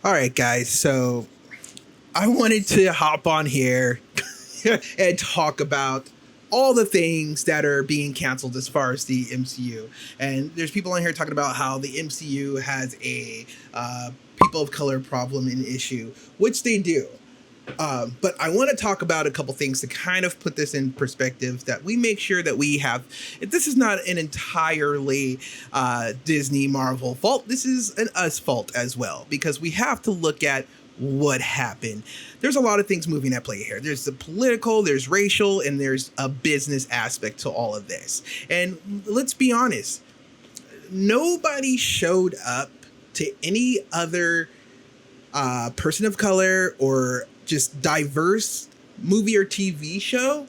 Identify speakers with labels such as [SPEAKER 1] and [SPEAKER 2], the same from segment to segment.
[SPEAKER 1] All right, guys. So I wanted to hop on here and talk about all the things that are being canceled as far as the MCU. And there's people on here talking about how the MCU has a people of color problem and issue, which they do. But I want to talk about a couple things to kind of put this in perspective that we make sure that we have. This is not an entirely Disney Marvel fault. This is an us fault as well, because we have to look at what happened. There's a lot of things moving at play here. There's the political, there's racial, and there's a business aspect to all of this. And let's be honest, nobody showed up to any other person of color or just diverse movie or TV show.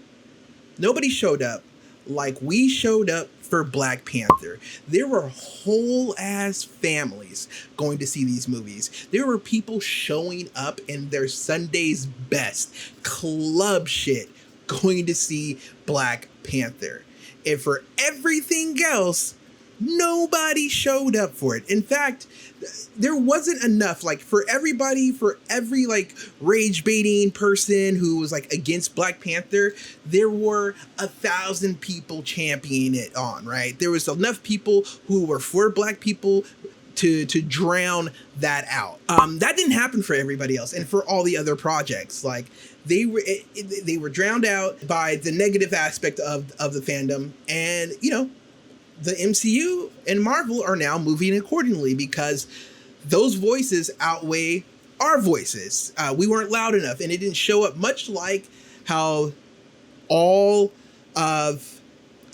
[SPEAKER 1] Nobody showed up like we showed up for Black Panther. There were whole ass families going to see these movies. There were people showing up in their Sunday's best club shit going to see Black Panther. And for everything else, nobody showed up for it. In fact, there wasn't enough, like, for everybody, for every like rage baiting person who was like against Black Panther, there were 1,000 people championing it on, right? There was enough people who were for Black people to drown that out. That didn't happen for everybody else, and for all the other projects, like they were drowned out by the negative aspect of the fandom. And the MCU and Marvel are now moving accordingly because those voices outweigh our voices. We weren't loud enough, and it didn't show up, much like how all of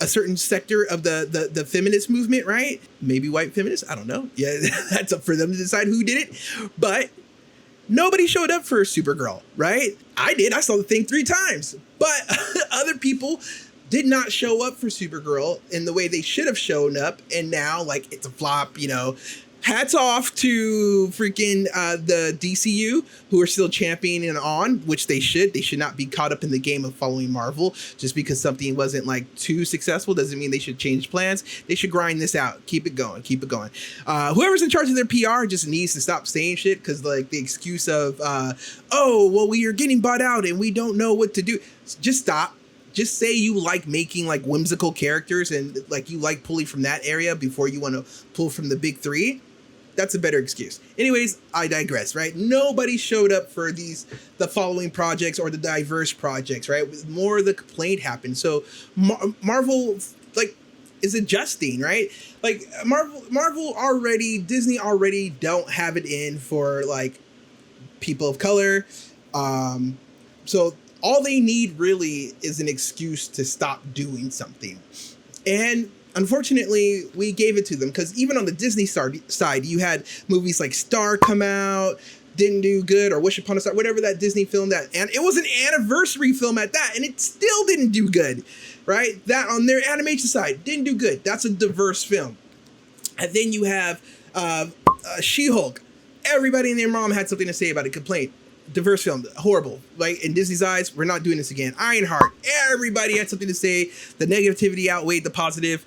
[SPEAKER 1] a certain sector of the feminist movement, right? Maybe white feminists, I don't know. Yeah, that's up for them to decide who did it. But nobody showed up for Supergirl, right? I did. I saw the thing 3 times. But other people did not show up for Supergirl in the way they should have shown up, and now, like, it's a flop. Hats off to freaking the DCU, who are still championing on, which they should. They should not be caught up in the game of following Marvel. Just because something wasn't like too successful doesn't mean they should change plans. They should grind this out. Keep it going. Keep it going. Whoever's in charge of their PR just needs to stop saying shit, because like the excuse of, oh, well, we are getting bought out and we don't know what to do. Just stop. Just say you like making like whimsical characters and like you like pulling from that area before you want to pull from the big 3. That's a better excuse. Anyways, I digress, right? Nobody showed up for the following projects or the diverse projects, right? More of the complaint happened. So Marvel like is adjusting, right? Like Marvel already, Disney already don't have it in for like people of color. So all they need really is an excuse to stop doing something. And unfortunately, we gave it to them, because even on the Disney side, you had movies like Star come out, didn't do good, or Wish Upon a Star, whatever that Disney film and it was an anniversary film at that, and it still didn't do good, right? That on their animation side didn't do good. That's a diverse film. And then you have She-Hulk. Everybody and their mom had something to say about it. Complaint. Diverse film, horrible. Like in Disney's eyes, we're not doing this again. Ironheart, everybody had something to say. The negativity outweighed the positive.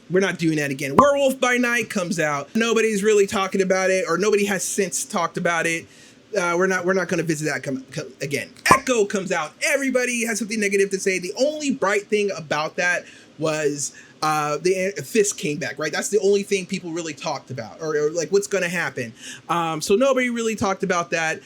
[SPEAKER 1] We're not doing that again. Werewolf by Night comes out. Nobody's really talking about it, or nobody has since talked about it. We're not going to visit that again. Echo comes out. Everybody has something negative to say. The only bright thing about that was the Fist came back, right? That's the only thing people really talked about, or like what's going to happen. So nobody really talked about that.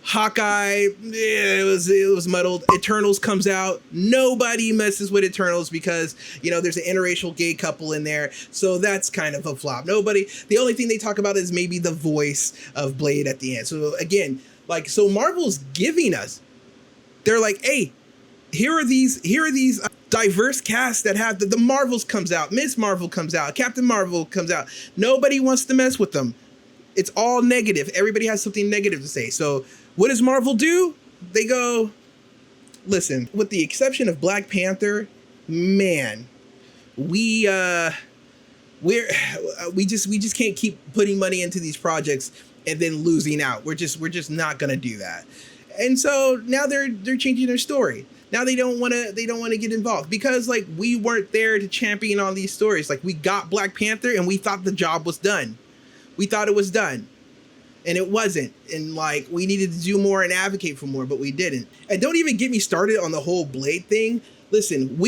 [SPEAKER 1] Hawkeye, it was muddled. Eternals comes out. Nobody messes with Eternals because, there's an interracial gay couple in there. So that's kind of a flop. The only thing they talk about is maybe the voice of Blade at the end. So again, so Marvel's giving us, they're like, hey, here are these diverse casts that have the Marvels comes out, Miss Marvel comes out, Captain Marvel comes out. Nobody wants to mess with them. It's all negative. Everybody has something negative to say. So what does Marvel do? They go, listen, with the exception of Black Panther, man, we just can't keep putting money into these projects and then losing out. We're just not gonna do that. And so now they're changing their story. Now they don't want to get involved because like we weren't there to champion all these stories. Like we got Black Panther and we thought the job was done. We thought it was done. and it wasn't. And like, we needed to do more and advocate for more, but we didn't. And don't even get me started on the whole Blade thing. Listen,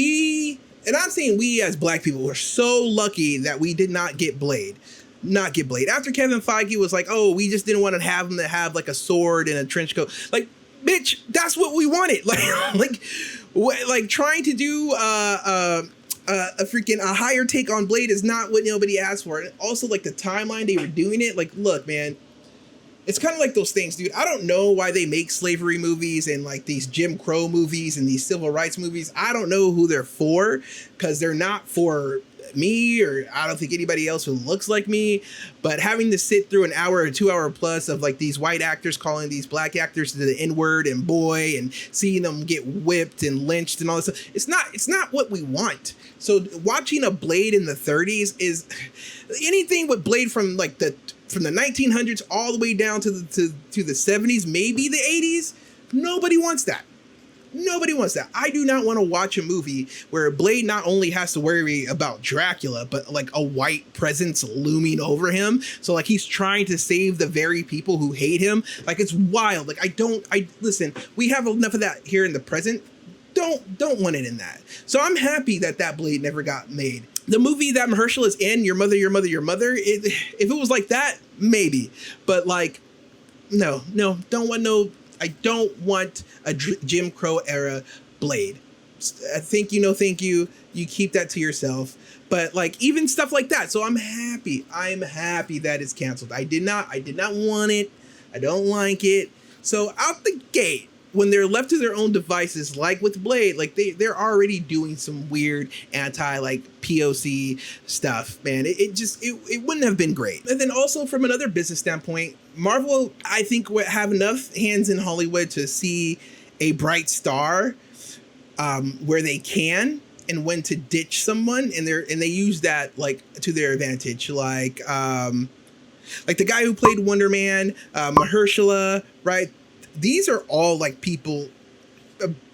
[SPEAKER 1] and I'm saying we as black people were so lucky that we did not get Blade. Not get Blade. After Kevin Feige was like, oh, we just didn't want to have him to have like a sword and a trench coat. Like, bitch, that's what we wanted. Like trying to do a higher take on Blade is not what nobody asked for. And also, like, the timeline they were doing it. Like, look, man, it's kind of like those things, dude. I don't know why they make slavery movies and like these Jim Crow movies and these civil rights movies. I don't know who they're for, because they're not for me, or I don't think anybody else who looks like me. But having to sit through an hour or 2 hour plus of like these white actors calling these black actors to the N-word and boy, and seeing them get whipped and lynched and all this stuff, it's not what we want. So watching a Blade in the 30s is anything with Blade from like the 1900s all the way down to the 70s, maybe the 80s. Nobody wants that. Nobody wants that. I do not want to watch a movie where Blade not only has to worry about Dracula, but like a white presence looming over him. So like he's trying to save the very people who hate him. Like, it's wild. Like, listen, we have enough of that here in the present. Don't want it in that. So I'm happy that Blade never got made. The movie that Mahershala is in, Your Mother, Your Mother, Your Mother, if it was like that, maybe. But like, no, I don't want a Jim Crow era Blade. Thank you. You keep that to yourself. But like, even stuff like that. So I'm happy that it's canceled. I did not want it. I don't like it. So out the gate, when they're left to their own devices, like with Blade, like they're already doing some weird anti like POC stuff, man. It wouldn't have been great. And then also from another business standpoint, Marvel, I think, would have enough hands in Hollywood to see a bright star where they can, and when to ditch someone, and they use that like to their advantage, like the guy who played Wonder Man, Mahershala, right? These are all like people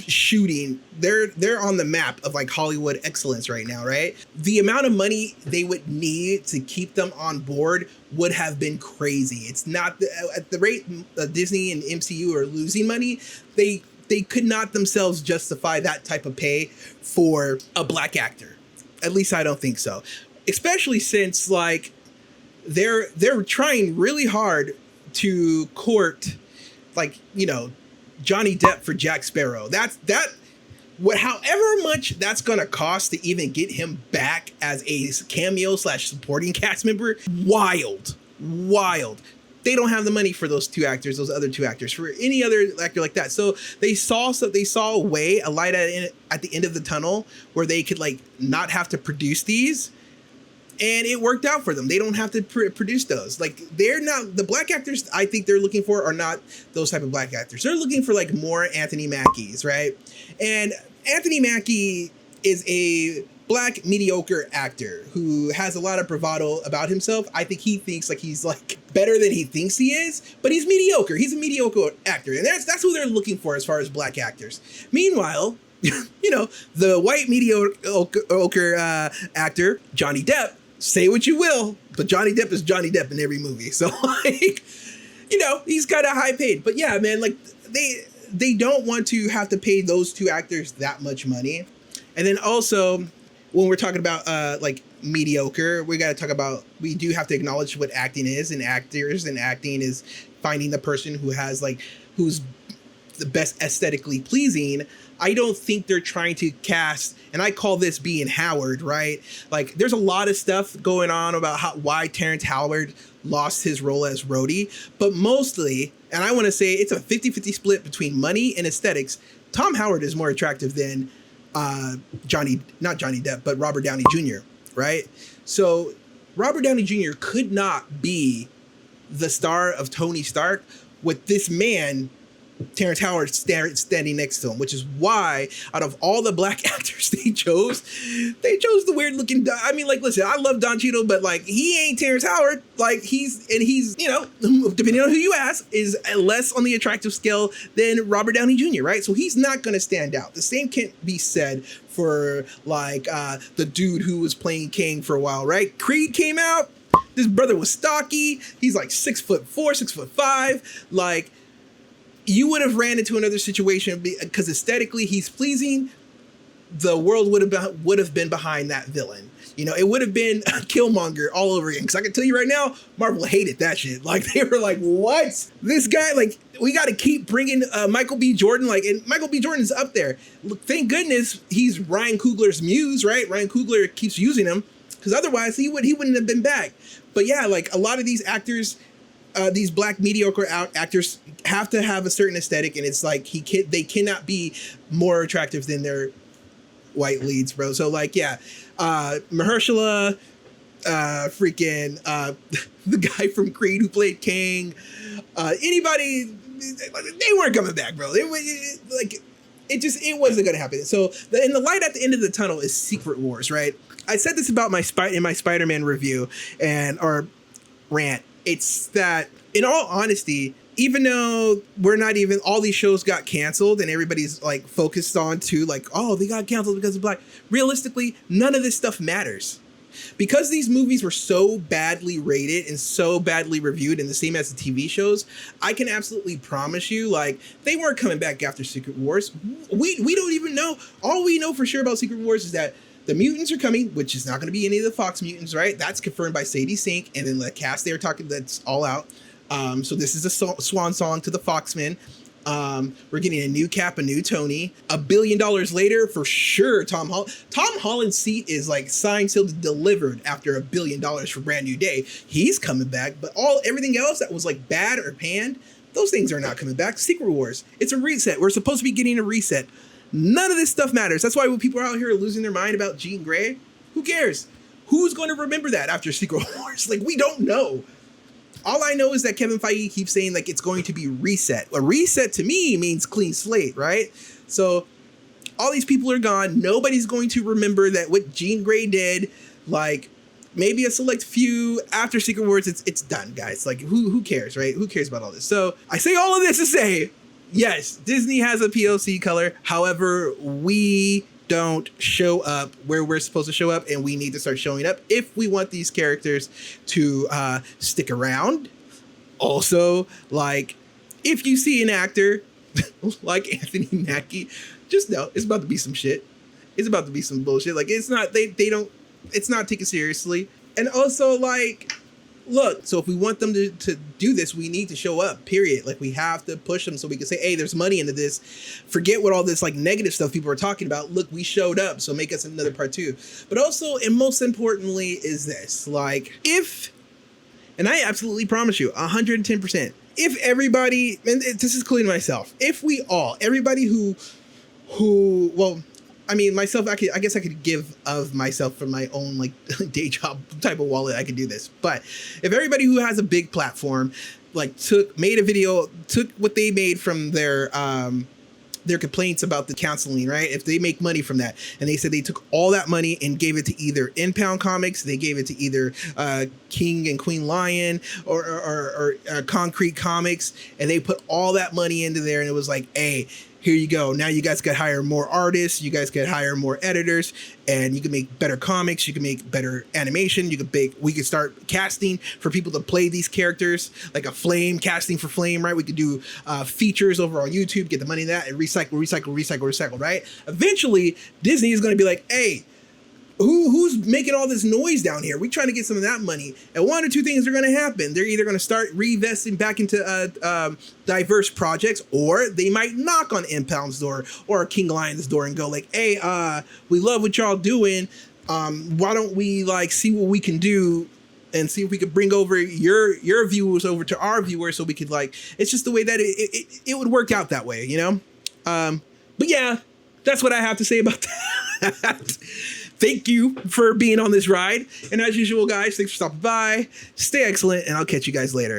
[SPEAKER 1] shooting. They're on the map of like Hollywood excellence right now, right? The amount of money they would need to keep them on board would have been crazy. It's not at the rate Disney and MCU are losing money. They could not themselves justify that type of pay for a black actor. At least I don't think so. Especially since like they're trying really hard to court, like, you know, Johnny Depp for Jack Sparrow. However much that's gonna cost to even get him back as a cameo / supporting cast member, wild. They don't have the money for those other two actors, for any other actor like that. So they saw a way, a light at the end of the tunnel, where they could like not have to produce these. And it worked out for them. They don't have to produce those. Like, they're not, the black actors I think they're looking for are not those type of black actors. They're looking for like more Anthony Mackies, right? And Anthony Mackie is a black mediocre actor who has a lot of bravado about himself. I think he thinks like he's like better than he thinks he is, but he's mediocre. He's a mediocre actor. And that's who they're looking for as far as black actors. Meanwhile, you know, the white mediocre actor, Johnny Depp, say what you will, but Johnny Depp is Johnny Depp in every movie. So like, you know, he's kind of high paid. But yeah, man, like they don't want to have to pay those two actors that much money. And then also, when we're talking about like mediocre, we got to talk about, we do have to acknowledge what acting is, and actors and acting is finding the person who's the best aesthetically pleasing. I don't think they're trying to cast, and I call this being Howard, right? Like, there's a lot of stuff going on about why Terrence Howard lost his role as Rhodey, but mostly, and I want to say it's a 50-50 split between money and aesthetics. Tom Howard is more attractive than not Johnny Depp, but Robert Downey Jr., right? So Robert Downey Jr. could not be the star of Tony Stark with this man, Terrence Howard, standing next to him, which is why out of all the black actors they chose the weird looking. I mean, like, listen, I love Don Cheadle, but like, he ain't Terrence Howard. Like, he's, you know, depending on who you ask, is less on the attractive scale than Robert Downey Jr., right? So he's not going to stand out. The same can't be said for like the dude who was playing Kang for a while, right? Creed came out. This brother was stocky. He's like 6'4", 6'5". Like, you would have ran into another situation because aesthetically he's pleasing. The world would have been behind that villain. You know, it would have been Killmonger all over again. Because I can tell you right now, Marvel hated that shit. Like, they were like, what? This guy, like, we got to keep bringing Michael B. Jordan. Like, and Michael B. Jordan's up there. Look, thank goodness he's Ryan Coogler's muse, right? Ryan Coogler keeps using him. Because otherwise, he wouldn't have been back. But yeah, like, a lot of these actors, these black mediocre actors have to have a certain aesthetic. And it's like, they cannot be more attractive than their white leads, bro. So, like, yeah. Mahershala, the guy from Creed who played Kang, anybody, they weren't coming back, bro. It wasn't gonna happen. So, in the light at the end of the tunnel is Secret Wars, right? I said this about in my Spider-Man review or rant. It's that, in all honesty, even though all these shows got canceled and everybody's like focused on like, oh, they got canceled because of black. Realistically, none of this stuff matters. Because these movies were so badly rated and so badly reviewed, and the same as the TV shows, I can absolutely promise you, like, they weren't coming back after Secret Wars. We don't even know. All we know for sure about Secret Wars is that the mutants are coming, which is not going to be any of the Fox mutants, right? That's confirmed by Sadie Sink, and then the cast they're talking, that's all out. So this is a swan song to the Foxmen. We're getting a new Cap, a new Tony. $1 billion later, for sure, Tom Holland's seat is like signed, sealed, delivered after $1 billion for Brand New Day. He's coming back, but everything else that was like bad or panned, those things are not coming back. Secret Wars, it's a reset. We're supposed to be getting a reset. None of this stuff matters. That's why when people are out here losing their mind about Jean Grey, who cares? Who's going to remember that after Secret Wars? Like, we don't know. All I know is that Kevin Feige keeps saying, like, it's going to be reset. A reset to me means clean slate, right? So all these people are gone. Nobody's going to remember that what Jean Grey did. Like, maybe a select few after Secret Wars. It's done, guys. Like, who cares, right? Who cares about all this? So I say all of this to say, yes, Disney has a POC color. However, we don't show up where we're supposed to show up, and we need to start showing up if we want these characters to stick around. Also, like, if you see an actor like Anthony Mackie, just know it's about to be some shit. It's about to be some bullshit. Like, it's not it's not taken seriously. And also, like, look, so if we want them to do this, we need to show up, period. Like, we have to push them so we can say, hey, there's money into this. Forget what all this, like, negative stuff people are talking about. Look, we showed up, so make us another part 2. But also, and most importantly, is this. Like, and I absolutely promise you, 110%, if everybody, and this is including myself, if everybody who, well, I mean, myself, I guess I could give of myself from my own, like, day job type of wallet, I could do this. But if everybody who has a big platform, like, took what they made from their complaints about the counseling, right? If they make money from that, and they said they took all that money and gave it to either Impound Comics, they gave it to either King and Queen Lion or Concrete Comics, and they put all that money into there, and it was like, hey, here you go. Now you guys could hire more artists. You guys could hire more editors, and you can make better comics. You can make better animation. We could start casting for people to play these characters, like a Flame, casting for Flame, right? We could do features over on YouTube, get the money in that, and recycle, right? Eventually, Disney is going to be like, hey, who's making all this noise down here? We're trying to get some of that money. And one or two things are going to happen. They're either going to start reinvesting back into diverse projects, or they might knock on Impound's door or King Lion's door and go like, hey, we love what y'all doing. Why don't we, like, see what we can do and see if we could bring over your viewers over to our viewers, so we could, like, it's just the way that it would work out that way, you know? But yeah, that's what I have to say about that. Thank you for being on this ride. And as usual, guys, thanks for stopping by. Stay excellent, and I'll catch you guys later.